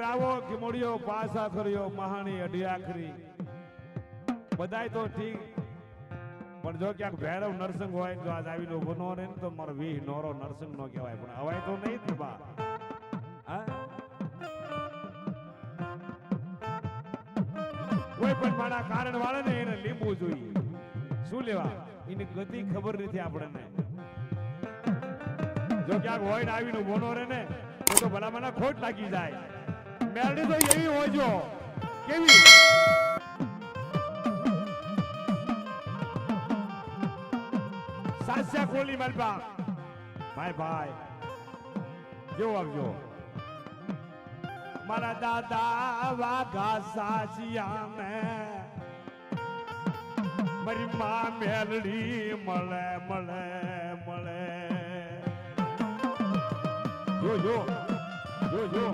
રાવો કિમોડિયો પાસા કર્યો મહાણી અઢી આખરી બધાય તો ઠીક પણ જો ક્યાંક ભૈરવ નરસિંહ હોય જો આજ આવીને ઉભો ન રહે ને તો મારો વીહ નોરો નરસિંહ નો કહેવાય પણ હવાય તો નહીં જ બા હા કોઈ પણ મારા કારણ વાળા ને એને લીંબુ જોઈએ શું લેવા એની ગતિ ખબર નથી આપણને જો ક્યાંક હોય ને આવીને ઉભો ન રહે ને તો ભલા મને ખોટ લાગી જાય મેલડી તો એવી હોજો કેવી સાસ્યા કોલી મલબા ભાઈ ભાઈ જો આવજો મારા દાદા વાઘા સાસિયા મે મારી માં મેલડી મળે મળે મળે જો જો જો જો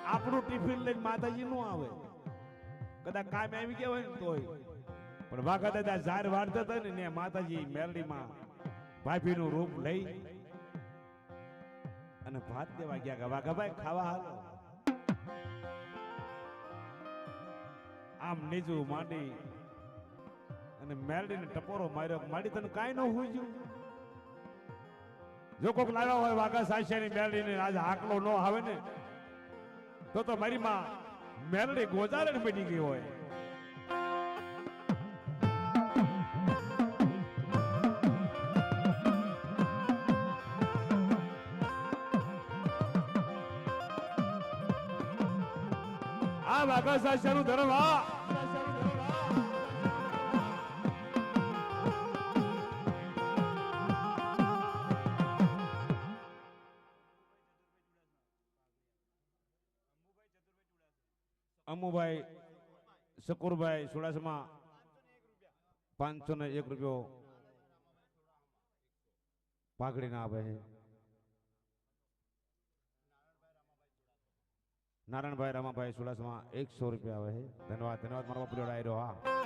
આપણું ટિફિન લઈને માતાજી નું આવે કદાચ કામ આવી ગયા હોય ને તોય પણ વાઘા દાદા ઝાર વાળતા હતા ને માતાજી મેલડીમાં ભાભીનું રૂપ લઈ અને ભાત દેવા ગયા કે વાઘાભાઈ ખાવા હાલો આમ નીચું માંડી અને મેલડીને ટપોરો માર્યો માડી તને કાંઈ ન હોય ગયું જો કોક લાવ્યા હોય વાઘા સાસિયાની મેલડીને આજે આકલો ન આવે ને તો મારી માં મેલડી ગોજારણ બની ગઈ હોય આ વાઘા સાસિયાનું ધર્મ આ અમુભાઈ શકુરભાઈ સુડાસમા 501 રૂપિયો પાઘડી ના આપે છે નારાયણભાઈ રામાભાઈ સુડાસમા 100 રૂપિયા આવે છે ધન્યવાદ ધન્યવાદ મારો બાપુ ડાયરો હા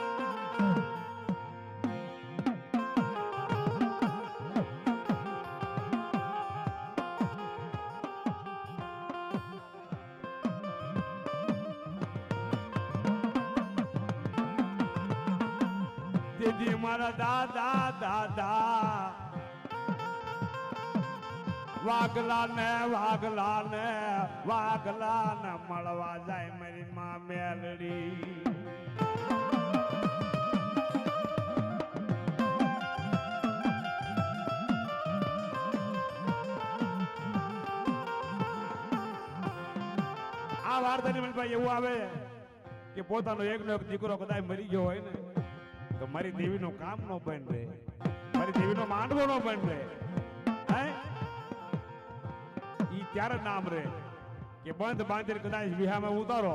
દીદી મારા દાદા દાદા વાગલા ને મળવા જાય મારી માં મેલડી આ વાર્તાની મને ભાઈ એવું આવે કે પોતાનો એકનો એક દીકરો કદાચ મરી ગયો હોય ને તો મારી દેવીનું કામ નો બન રહે મારી દેવીનો માંડવો નો બન રહે ઈ ત્યારે નામ રે કે બંધ બાંધીને કદાચ વિહામાં ઉતારો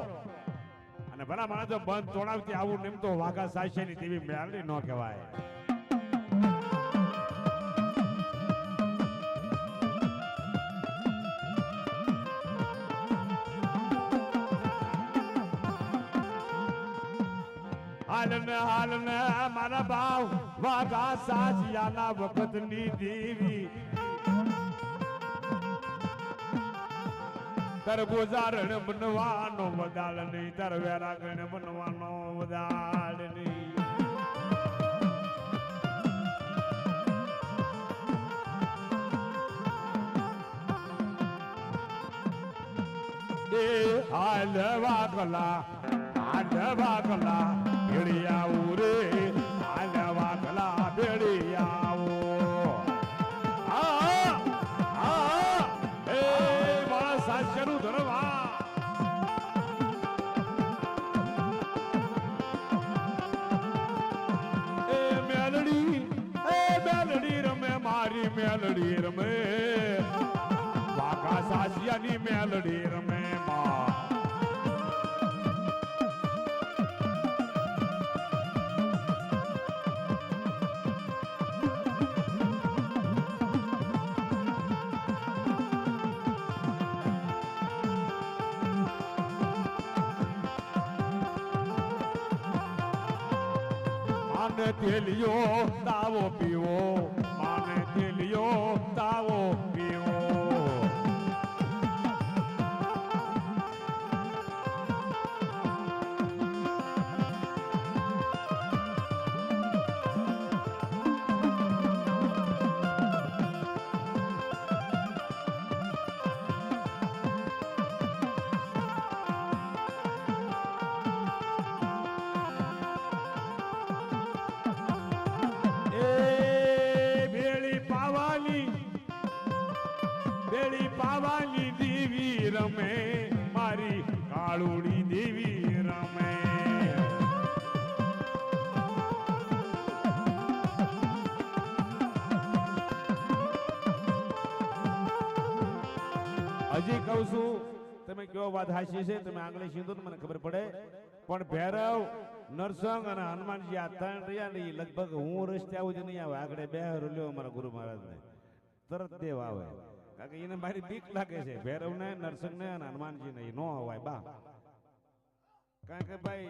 અને ભલા માણસ જો બંધ તોડાવતી આવું નેમ તો વાઘા સાસિયાની દેવી મેલડી ન કહેવાય હાલને મારા ભાવ વાઘા સાસિયાના વખતની દેવી તર ગોજારણ બનવાનો વદાળ નહીં તર વેરાગણ બનવાનો વદાળ નહીં એ હાલ વાગલા ભેળી આવું રે હાલ વાગલા ભેળી આવો સાસિયાનું ધર્મ એ મેલડી રમે મારી મેલડી રમે વાઘા સાસિયાની મેલડી રમે માં માને તેલિયો તાવો પીવો માને તેલિયો તાવો પીવો રમે મારી કાળુડી દેવી રમે હજી કહું છું તમે કેવો વાત હાસી છે તમે આંગળી સીધો ને મને ખબર પડે પણ ભૈરવ નરસંગ અને હનુમાનજી આ ત્રણ રહ્યા ને લગભગ હું રસ્તે આવું જ નહીં આવે આગળ બે લ્યો અમારા ગુરુ મહારાજ ને તરત દેવ આવે કારણ કે એને મારી બીક લાગે છે ભૈરવ ને નરસંગ ને અને હનુમાનજી ને નો અવાય બા કારણ કે ભાઈ